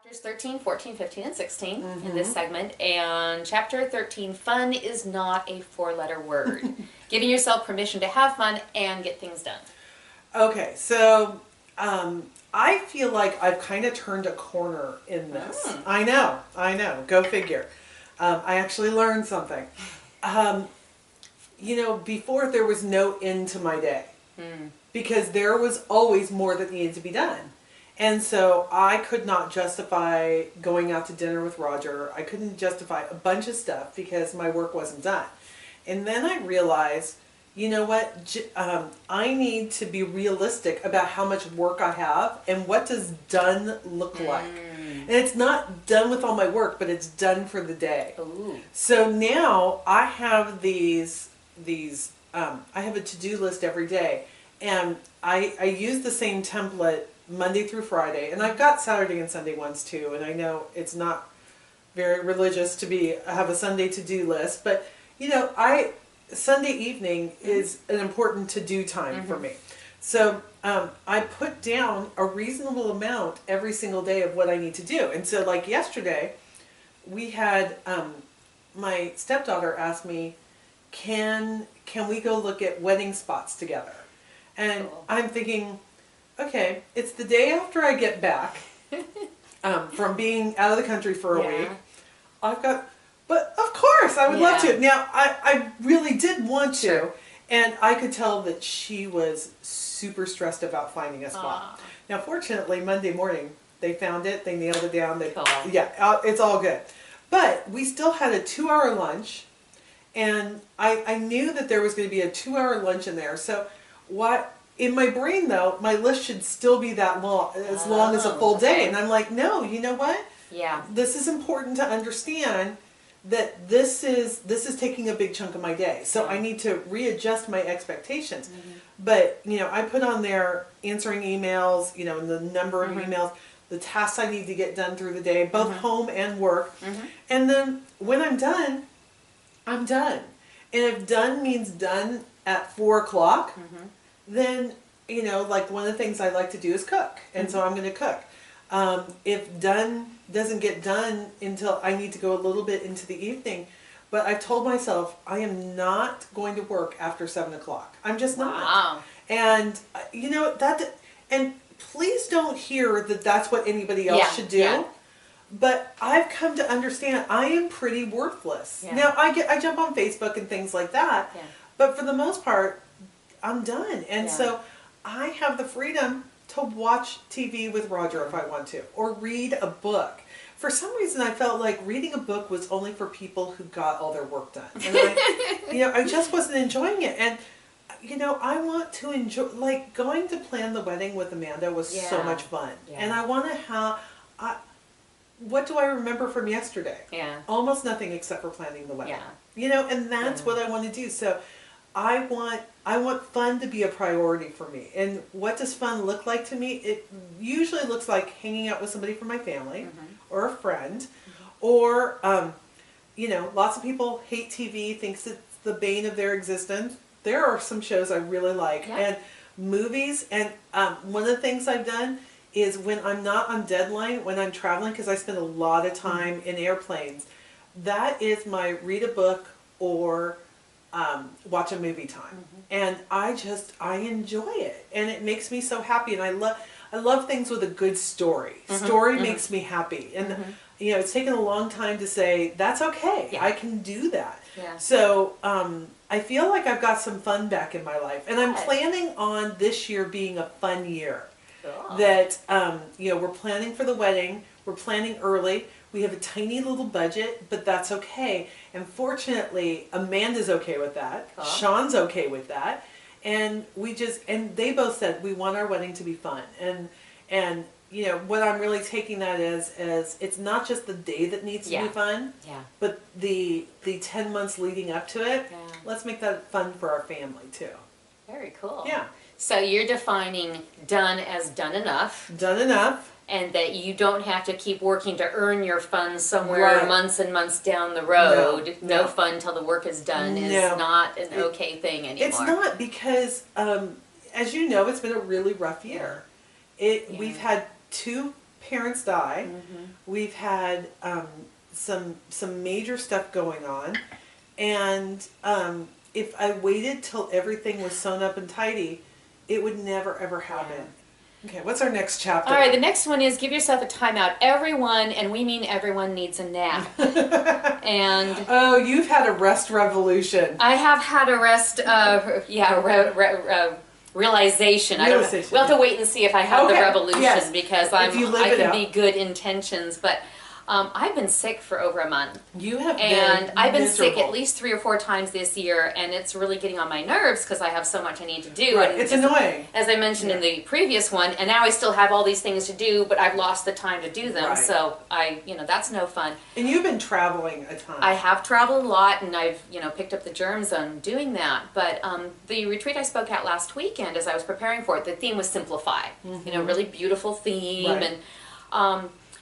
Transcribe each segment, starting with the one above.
Chapters 13, 14, 15, and 16 in this segment. And chapter 13, fun is not a four-letter word. Giving yourself permission to have fun and get things done. Okay, so I feel like I've kind of turned a corner in this. I know. Go figure. I actually learned something. Before there was no end to my day. Because there was always more that needed to be done. And so I could not justify going out to dinner with Roger. I couldn't justify a bunch of stuff because my work wasn't done. And then I realized, you know what, I need to be realistic about how much work I have and what does done look like. And it's not done with all my work, but it's done for the day. Ooh. So now I have I have a to-do list every day. And I use the same template Monday through Friday, and I've got Saturday and Sunday ones too, and I know it's not very religious to have a Sunday to-do list, but Sunday evening is an important to-do time for me. So I put down a reasonable amount every single day of what I need to do. And so like yesterday, we had, my stepdaughter asked me, can we go look at wedding spots together? And cool. I'm thinking, okay, it's the day after I get back from being out of the country for a week. But of course, I would love to. Now, I really did want to, and I could tell that she was super stressed about finding a spot. Now, fortunately, Monday morning, they found it, they nailed it down. It's all good. But we still had a 2-hour lunch, and I knew that there was going to be a 2-hour lunch in there. So in my brain, though, my list should still be that long, as long as a full day. And I'm like, no, you know what? Yeah. This is important to understand that this is taking a big chunk of my day. So I need to readjust my expectations. But, I put on there answering emails, the number of emails, the tasks I need to get done through the day, both home and work. And then when I'm done, I'm done. And if done means done at 4 o'clock, then, like one of the things I like to do is cook. And so I'm going to cook. If done doesn't get done until I need to go a little bit into the evening, but I've told myself I am not going to work after 7 o'clock. I'm just not. Wow. And, and please don't hear that that's what anybody else should do. Yeah. But I've come to understand I am pretty worthless. Yeah. Now, I jump on Facebook and things like that, but for the most part, I'm done. And so I have the freedom to watch TV with Roger if I want to, or read a book. For some reason, I felt like reading a book was only for people who got all their work done. And I just wasn't enjoying it. And, I want to enjoy, like going to plan the wedding with Amanda was so much fun. Yeah. And I want to have, what do I remember from yesterday? Yeah. Almost nothing except for planning the wedding. Yeah. And that's what I want to do. So I want fun to be a priority for me. And what does fun look like to me? It usually looks like hanging out with somebody from my family or a friend. Or, lots of people hate TV, thinks it's the bane of their existence. There are some shows I really like. Yeah. And movies. And one of the things I've done is when I'm not on deadline, when I'm traveling, because I spend a lot of time in airplanes, that is my read a book or watch a movie time. And I enjoy it. And it makes me so happy. And I love things with a good story. Story makes me happy. And it's taken a long time to say, that's okay. Yeah. I can do that. Yeah. So I feel like I've got some fun back in my life. And I'm planning on this year being a fun year. Cool. That, we're planning for the wedding. We're planning early. We have a tiny little budget, but that's okay. And fortunately, Amanda's okay with that. Cool. Sean's okay with that. And they both said, we want our wedding to be fun. And what I'm really taking that as it's not just the day that needs to be fun, but the 10 months leading up to it. Yeah. Let's make that fun for our family too. Very cool. Yeah. So you're defining done as done enough. Done enough. And that you don't have to keep working to earn your funds somewhere months and months down the road. No fun till the work is done is not an okay thing anymore. It's not because, as you know, it's been a really rough year. We've had two parents die. We've had some major stuff going on, and if I waited till everything was sewn up and tidy, it would never ever happen. Okay, what's our next chapter? All right, the next one is give yourself a timeout. Everyone, and we mean everyone, needs a nap. And oh, you've had a rest revolution. I have had a rest. Realization. I don't know. We'll have to wait and see if I have the revolution because I can be good intentions, but I've been sick for over a month. You have and I've been miserable. sick at least 3 or 4 times this year, and it's really getting on my nerves because I have so much I need to do. Right. And it's annoying. As I mentioned in the previous one, and now I still have all these things to do, but I've lost the time to do them. Right. So that's no fun. And you've been traveling a ton. I have traveled a lot, and I've picked up the germs on doing that. But the retreat I spoke at last weekend, as I was preparing for it, the theme was simplify. Really beautiful theme,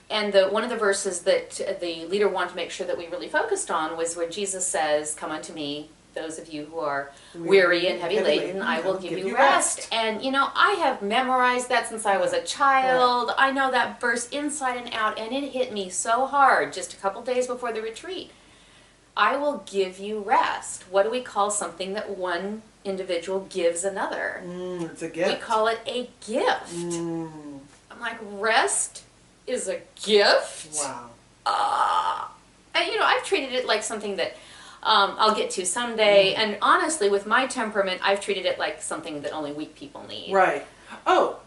and one of the verses that the leader wanted to make sure that we really focused on was where Jesus says, "Come unto me, those of you who are weary and heavy laden, I will give you rest." And I have memorized that since I was a child. I know that verse inside and out, and it hit me so hard just a couple days before the retreat. I will give you rest. What do we call something that one individual gives another? It's a gift. We call it a gift. I'm like, rest is a gift? Wow. And I've treated it like something that I'll get to someday. And honestly, with my temperament, I've treated it like something that only weak people need. Right. Oh,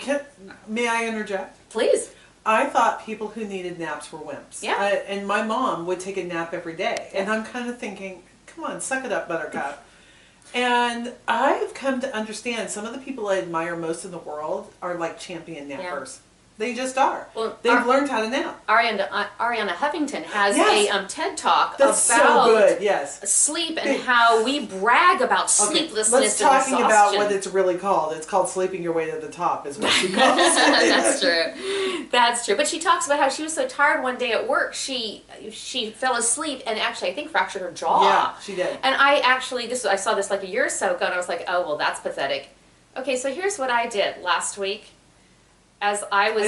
may I interject? Please. I thought people who needed naps were wimps. Yeah. And my mom would take a nap every day. And I'm kind of thinking, come on, suck it up, Buttercup. And I've come to understand some of the people I admire most in the world are like champion nappers. They just are. Well, they've learned how to nap. Ariana Huffington has a TED Talk about so good. Yes. Sleep and how we brag about sleeplessness and exhaustion. Let's talk about what it's really called. It's called sleeping your way to the top is what she calls it. That's true. That's true. But she talks about how she was so tired one day at work, she fell asleep and actually I think fractured her jaw. Yeah, she did. And I saw this like a year or so ago and I was like, oh, well, that's pathetic. Okay, so here's what I did last week. As I was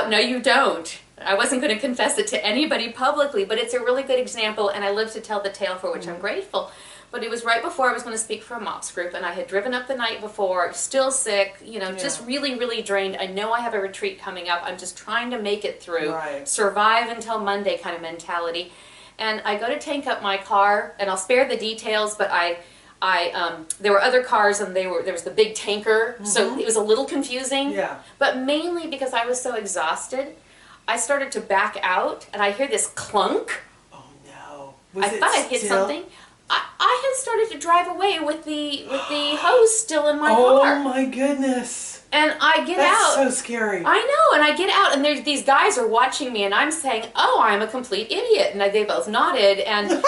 no, you don't. I wasn't going to confess it to anybody publicly, but it's a really good example, and I live to tell the tale for which I'm grateful. But it was right before I was going to speak for a MOPS group, and I had driven up the night before, still sick, just really, really drained. I know I have a retreat coming up. I'm just trying to make it through, survive until Monday kind of mentality. And I go to tank up my car, and I'll spare the details, but there were other cars and there was the big tanker, so it was a little confusing. Yeah. But mainly because I was so exhausted, I started to back out and I hear this clunk. Oh no. I thought I hit something. I had started to drive away with the hose still in my car. Oh my goodness. And I get out. That's so scary. I know, and I get out, and these guys are watching me, and I'm saying, "Oh, I'm a complete idiot," and they both nodded, and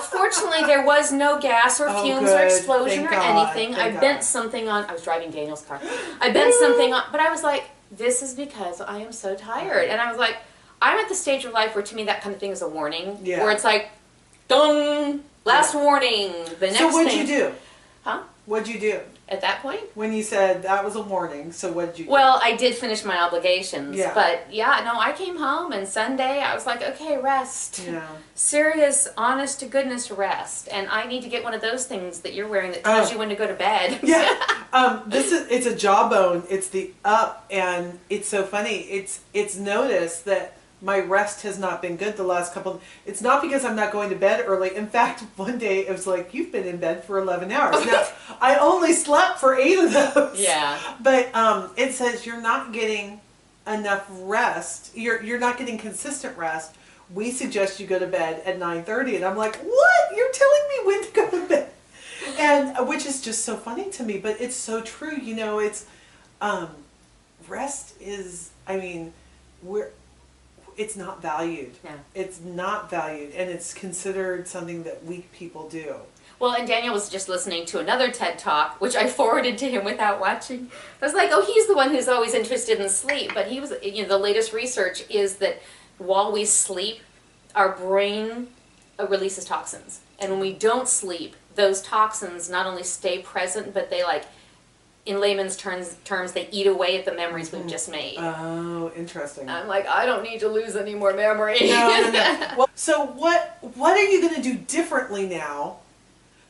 fortunately there was no gas or fumes or explosion or anything. I bent something on. I was driving Daniel's car. I bent something on, but I was like, "This is because I am so tired," and I was like, I'm at the stage of life where to me that kind of thing is a warning, where it's like, "Dong, last warning." The next. So what'd you do? Huh? What'd you do? At that point? When you said that was a warning, so what did you do? Well, I did finish my obligations. Yeah. But I came home and Sunday I was like, okay, rest. Yeah. Serious, honest to goodness rest. And I need to get one of those things that you're wearing that tells you when to go to bed. Yeah. It's a jawbone. It's the up, and it's so funny. It's noticed that my rest has not been good the last couple. It's not because I'm not going to bed early. In fact, one day it was like, you've been in bed for 11 hours. Now, I only slept for 8 of those. Yeah. But it says you're not getting enough rest. You're not getting consistent rest. We suggest you go to bed at 9:30. And I'm like, what? You're telling me when to go to bed? And which is just so funny to me, but it's so true. It's rest is, it's not valued. No. It's not valued, and it's considered something that weak people do. Well, and Daniel was just listening to another TED Talk, which I forwarded to him without watching. I was like, oh, he's the one who's always interested in sleep. But he was, the latest research is that while we sleep, our brain releases toxins. And when we don't sleep, those toxins not only stay present, but they in layman's terms, they eat away at the memories we've just made. Oh, interesting. I'm like, I don't need to lose any more memory. No. Well, so what are you going to do differently now?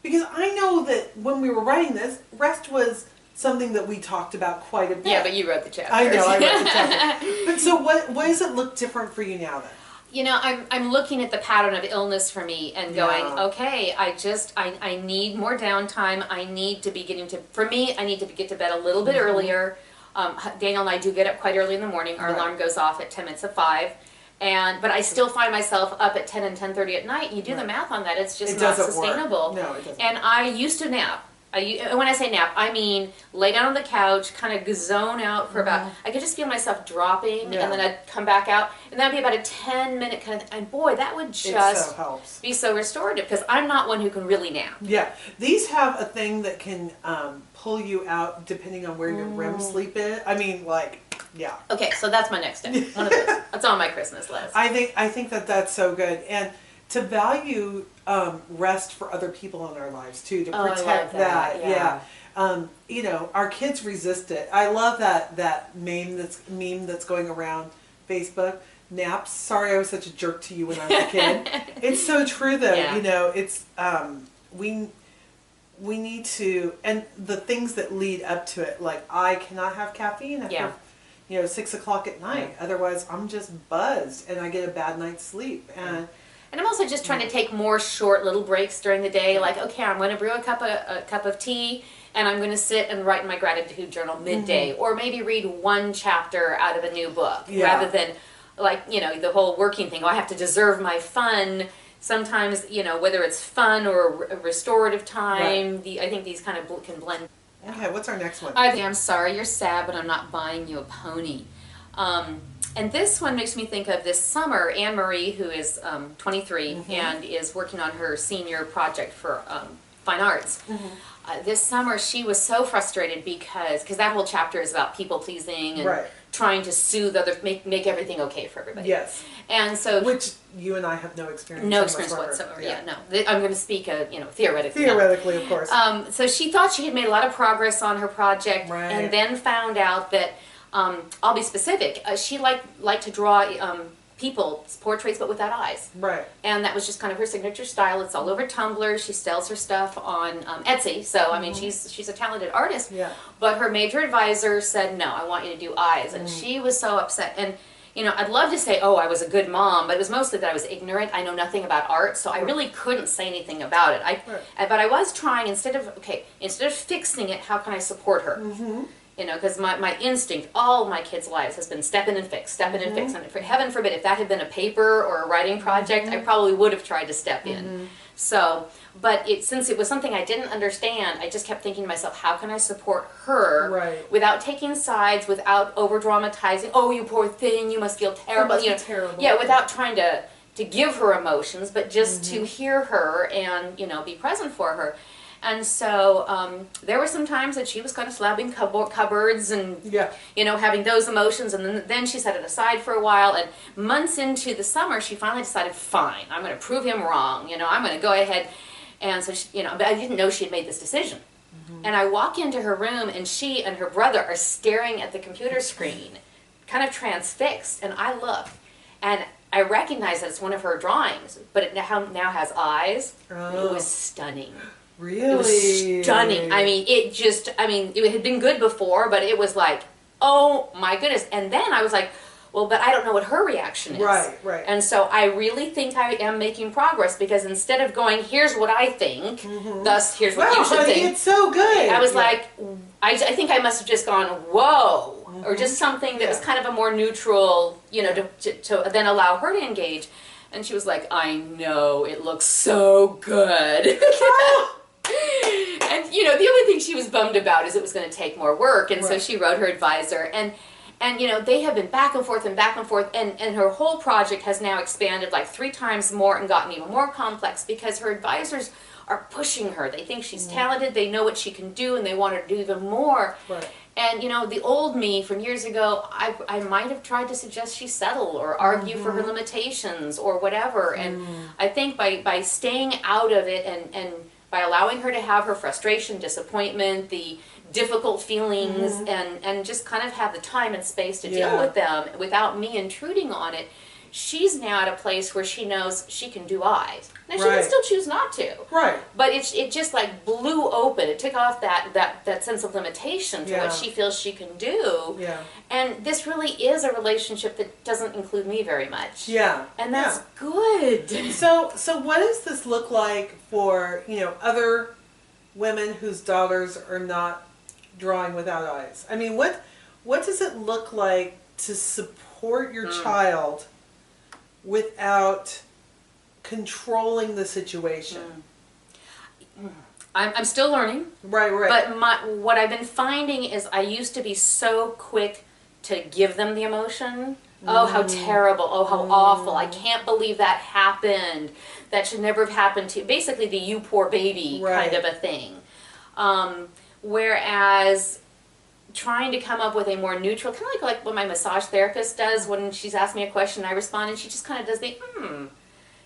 Because I know that when we were writing this, rest was something that we talked about quite a bit. Yeah, but you wrote the chapter. I know, I wrote the chapter. But so what does it look different for you now then? You know, I'm looking at the pattern of illness for me and going, okay, I need more downtime. I need to be getting to, for me, I need to get to bed a little bit earlier. Daniel and I do get up quite early in the morning. Our alarm goes off at 10 minutes of 5. But I still find myself up at 10 and 10:30 at night. You do the math on that, it's just not sustainable. No, it doesn't. And I used to nap. When I say nap, I mean lay down on the couch, kind of zone out for about, I could just feel myself dropping, and then I'd come back out, and that'd be about a 10-minute kind of, and boy, that would just be so restorative, because I'm not one who can really nap. Yeah, these have a thing that can pull you out depending on where your REM sleep is. I mean, like, yeah. Okay, so that's my next step. One of those. That's on my Christmas list. I think that that's so good, and to value rest for other people in our lives too, to protect that. Yeah. You know, our kids resist it. I love that meme that's going around Facebook. Naps. Sorry, I was such a jerk to you when I was a kid. It's so true though. Yeah. You know, it's we need to, and the things that lead up to it. Like, I cannot have caffeine after 6 o'clock at night. Otherwise, I'm just buzzed and I get a bad night's sleep. And I'm also just trying to take more short little breaks during the day. Like, okay, I'm going to brew a cup of tea, and I'm going to sit and write my gratitude journal midday, or maybe read one chapter out of a new book, rather than, like, you know, the whole working thing. Oh, I have to deserve my fun. Sometimes, you know, whether it's fun or restorative time, I think these kind of can blend. Okay, what's our next one? I'm sorry you're sad, but I'm not buying you a pony. And this one makes me think of this summer, Anne-Marie, who is 23 and is working on her senior project for fine arts. This summer she was so frustrated because that whole chapter is about people pleasing and trying to soothe others, make everything okay for everybody. Yes. And so, which you and I have no experience. No experience whatsoever. Yeah, no. I'm going to speak, theoretically. Theoretically, of course. So she thought she had made a lot of progress on her project, and then found out that. I'll be specific. She liked to draw people's portraits, but without eyes. Right. And that was just kind of her signature style. It's all over Tumblr. She sells her stuff on Etsy. So I mean, she's a talented artist. Yeah. But her major advisor said, "No, I want you to do eyes," and she was so upset. And you know, I'd love to say, "Oh, I was a good mom," but it was mostly that I was ignorant. I know nothing about art, so I really couldn't say anything about it. But I was trying, instead of fixing it, how can I support her? You know, because my instinct all my kids' lives has been step in and fix. And for heaven forbid, if that had been a paper or a writing project, I probably would have tried to step in. So, but since it was something I didn't understand, I just kept thinking to myself, how can I support her without taking sides, without over-dramatizing, oh, you poor thing, you must feel terrible. Terrible. Yeah, without trying to give her emotions, but just to hear her and, you know, be present for her. And so there were some times that she was kind of slabbing cupboards and, you know, having those emotions. And then she set it aside for a while. And months into the summer, she finally decided, fine, I'm going to prove him wrong. You know, I'm going to go ahead. And so, she, you know, but I didn't know she had made this decision. And I walk into her room, and she and her brother are staring at the computer screen, kind of transfixed. And I look, and I recognize that it's one of her drawings, but it now has eyes. It was stunning. Really? It was stunning. I mean, it had been good before, but it was like, oh my goodness. And then I was like, well, but I don't know what her reaction is. Right. And so I really think I am making progress, because instead of going, here's what I think, thus here's what you should think. It's so good. I was like, I think I must have just gone, whoa, or just something that was kind of a more neutral, you know, to then allow her to engage. And she was like, I know, it looks so good. And, you know, the only thing she was bummed about is it was going to take more work. And so she wrote her advisor. And, you know, they have been back and forth. And her whole project has now expanded like 3 times more and gotten even more complex, because her advisors are pushing her. They think she's talented. They know what she can do, and they want her to do even more. And, you know, the old me from years ago, I might have tried to suggest she settle or argue for her limitations or whatever. And I think by staying out of it and by allowing her to have her frustration, disappointment, the difficult feelings and just kind of have the time and space to deal with them without me intruding on it. She's now at a place where she knows she can do I's. Now, she can still choose not to. Right. But it just like blew open. It took off that sense of limitation to what she feels she can do. Yeah. And this really is a relationship that doesn't include me very much. Yeah. And that's good. So what does this look like for, other women whose daughters are not drawing without eyes? I mean, what does it look like to support your child without controlling the situation? I'm still learning. Right. But what I've been finding is I used to be so quick to give them the emotion. Oh, how terrible. Oh, how awful. I can't believe that happened. That should never have happened to you. Basically the you poor baby kind of a thing. Whereas trying to come up with a more neutral, kind of like what my massage therapist does when she's asked me a question, I respond, and she just kind of does the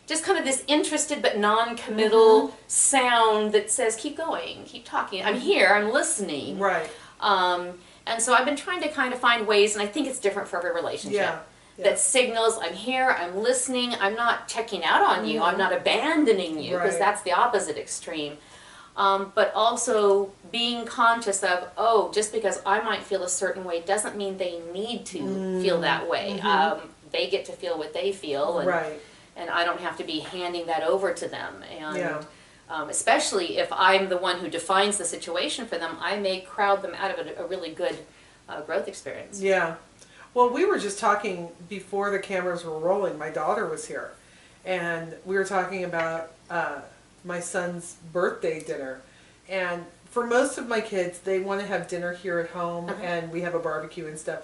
just kind of this interested but non-committal sound that says, keep going, keep talking. I'm here, I'm listening. Right. And so I've been trying to kind of find ways, and I think it's different for every relationship, that signals, I'm here, I'm listening, I'm not checking out on you, I'm not abandoning you, because that's the opposite extreme. But also being conscious of, just because I might feel a certain way doesn't mean they need to feel that way. They get to feel what they feel, and I don't have to be handing that over to them. And especially if I'm the one who defines the situation for them, I may crowd them out of a really good growth experience. Yeah. Well, we were just talking before the cameras were rolling. My daughter was here, and we were talking about my son's birthday dinner. And for most of my kids, they want to have dinner here at home, and we have a barbecue and stuff.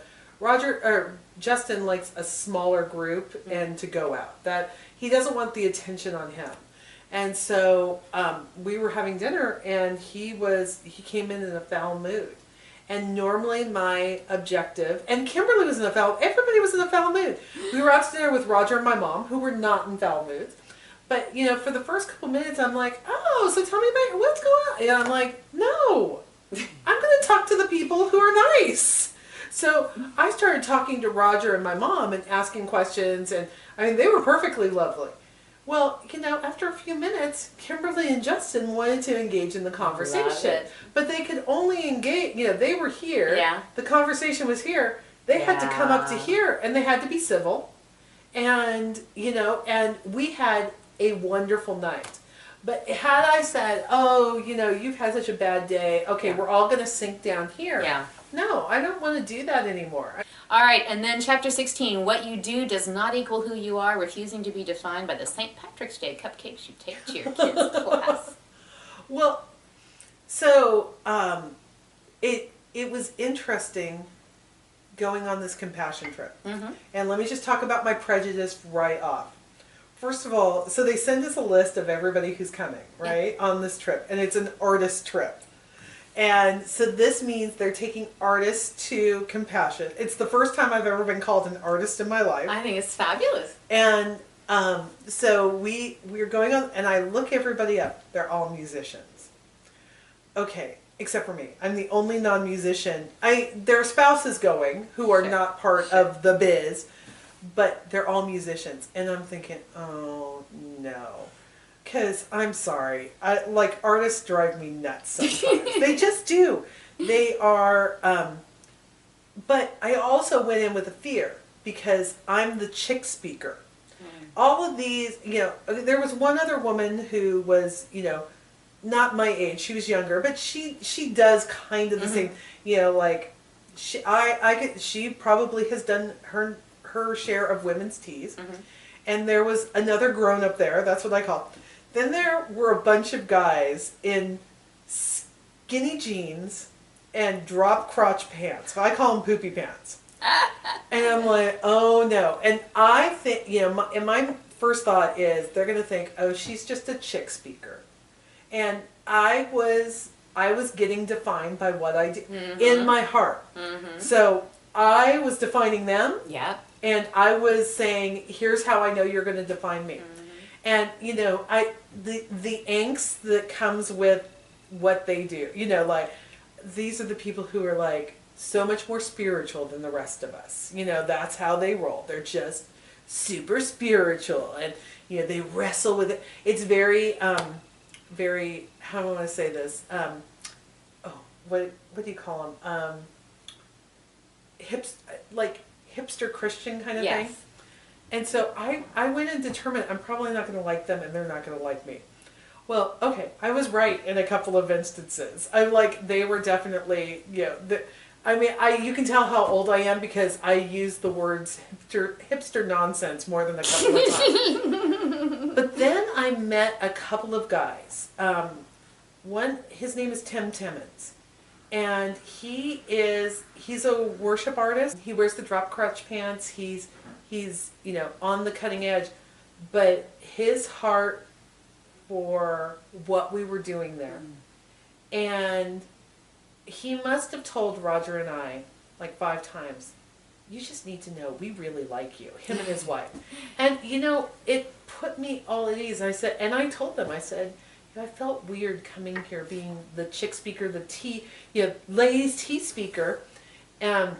Justin likes a smaller group and to go out. That he doesn't want the attention on him. And so we were having dinner, and he came in a foul mood. And normally my objective, and Kimberly was everybody was in a foul mood. We were out to dinner with Roger and my mom, who were not in foul moods. But, for the first couple minutes, I'm like, oh, so tell me about what's going on. And I'm like, no, I'm going to talk to the people who are nice. So I started talking to Roger and my mom and asking questions. And, they were perfectly lovely. Well, after a few minutes, Kimberly and Justin wanted to engage in the conversation. But they could only engage, they were here. Yeah. The conversation was here. They had to come up to here, and they had to be civil. And, and we had a wonderful night. But had I said, oh, you've had such a bad day, okay, we're all going to sink down here. Yeah. No, I don't want to do that anymore. All right, and then chapter 16, what you do does not equal who you are, refusing to be defined by the St. Patrick's Day cupcakes you take to your kids' class. Well, so it was interesting going on this compassion trip. And let me just talk about my prejudice right off. First of all, so they send us a list of everybody who's coming, right, on this trip. And it's an artist trip. And so this means they're taking artists to compassion. It's the first time I've ever been called an artist in my life. I think it's fabulous. And so we're going on, and I look everybody up. They're all musicians. Okay, except for me. I'm the only non-musician. There are spouses going who are not part of the biz, but they're all musicians. And I'm thinking, oh, no. Because, I'm sorry, artists drive me nuts sometimes. They just do. They are, but I also went in with a fear, because I'm the chick speaker. All of these, there was one other woman who was, not my age, she was younger, but she does kind of the same, she probably has done her share of women's teas. And there was another grown up there, that's what I call it. Then there were a bunch of guys in skinny jeans and drop crotch pants. I call them poopy pants. And I'm like, oh no. And I think, and my first thought is they're going to think, oh, she's just a chick speaker. And I was getting defined by what I did in my heart. So I was defining them. Yeah. And I was saying, here's how I know you're going to define me. And, the angst that comes with what they do, these are the people who are like so much more spiritual than the rest of us. You know, that's how they roll. They're just super spiritual, and you know, they wrestle with it. It's very, very, how do I want to say this? What do you call them? Like hipster Christian kind of thing. And so I went and determined I'm probably not going to like them, and they're not going to like me. Well, okay, I was right in a couple of instances. I'm like, they were definitely, you know, you can tell how old I am because I use the words hipster nonsense more than a couple of times. But then I met a couple of guys. One, his name is Tim Timmons. And he's a worship artist. He wears the drop crotch pants. He's you know, on the cutting edge. But his heart for what we were doing there. And he must have told Roger and I like 5 times, you just need to know we really like you, him and his wife. And you know, it put me all at ease. I told them, I said, you know, I felt weird coming here being the chick speaker, the ladies tea speaker. And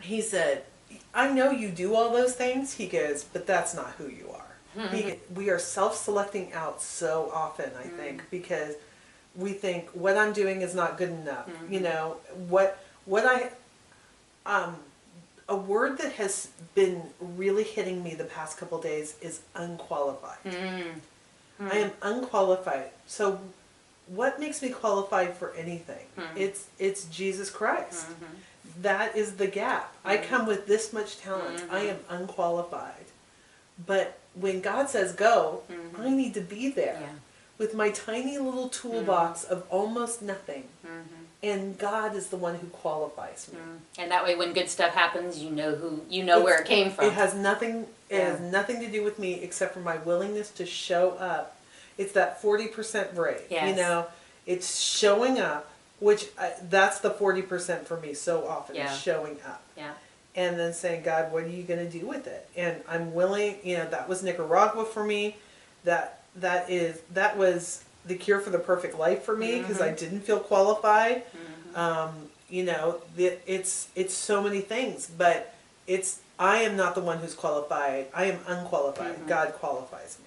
he said, I know you do all those things. He goes, but that's not who you are. We are self-selecting out so often, I think, because we think what I'm doing is not good enough. You know, a word that has been really hitting me the past couple days is unqualified. I am unqualified. So what makes me qualified for anything? It's Jesus Christ. That is the gap. I come with this much talent. I am unqualified. But when God says go, I need to be there with my tiny little toolbox of almost nothing. And God is the one who qualifies me. And that way when good stuff happens, you know where it came from. It has nothing to do with me except for my willingness to show up. It's that 40% brave. You know, it's showing up, which that's the 40% for me so often, is showing up. And then saying, God, what are you going to do with it? And I'm willing, you know, that was Nicaragua for me. That was the cure for the perfect life for me, because I didn't feel qualified. You know, it's so many things, but I am not the one who's qualified. I am unqualified. God qualifies me.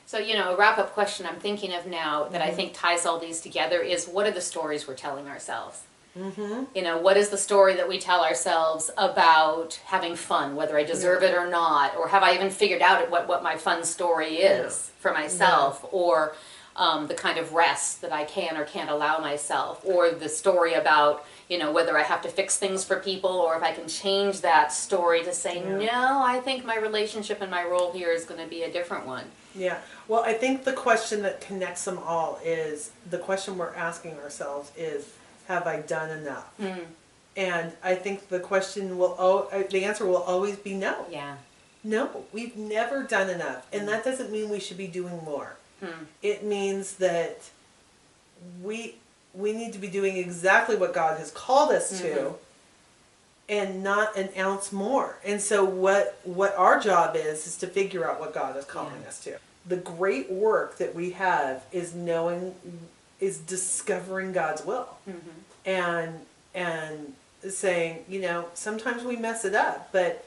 So, you know, a wrap-up question I'm thinking of now that I think ties all these together is, what are the stories we're telling ourselves? You know, what is the story that we tell ourselves about having fun, whether I deserve it or not, or have I even figured out what my fun story is for myself, or the kind of rest that I can or can't allow myself, or the story about, you know, whether I have to fix things for people, or if I can change that story to say, no, I think my relationship and my role here is going to be a different one. Yeah. Well, I think the question that connects them all is, the question we're asking ourselves is, have I done enough? And I think the answer will always be no. No, we've never done enough. And that doesn't mean we should be doing more. It means that we need to be doing exactly what God has called us to, and not an ounce more. And so what our job is to figure out what God is calling us to. The great work that we have is discovering God's will. And saying, you know, sometimes we mess it up, but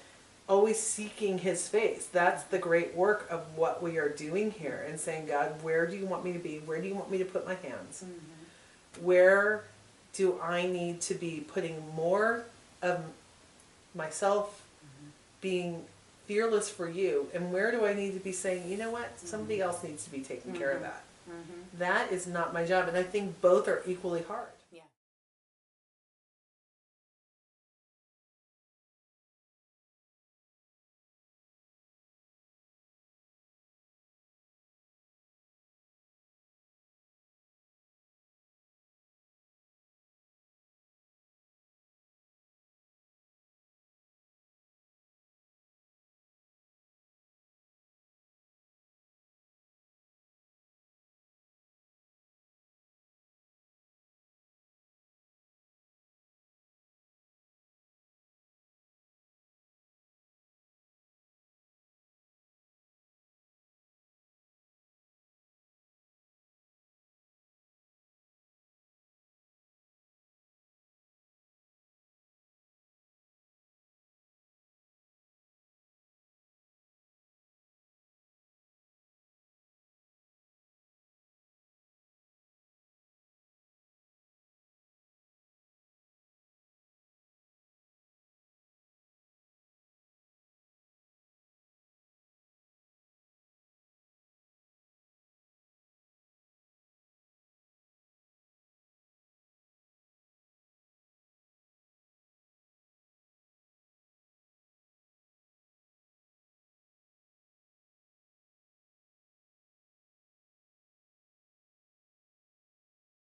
always seeking His face. That's the great work of what we are doing here, and saying, God, where do you want me to be? Where do you want me to put my hands? Where do I need to be putting more of myself, being fearless for you, and where do I need to be saying, you know what, somebody else needs to be taking care of that. That is not my job, and I think both are equally hard.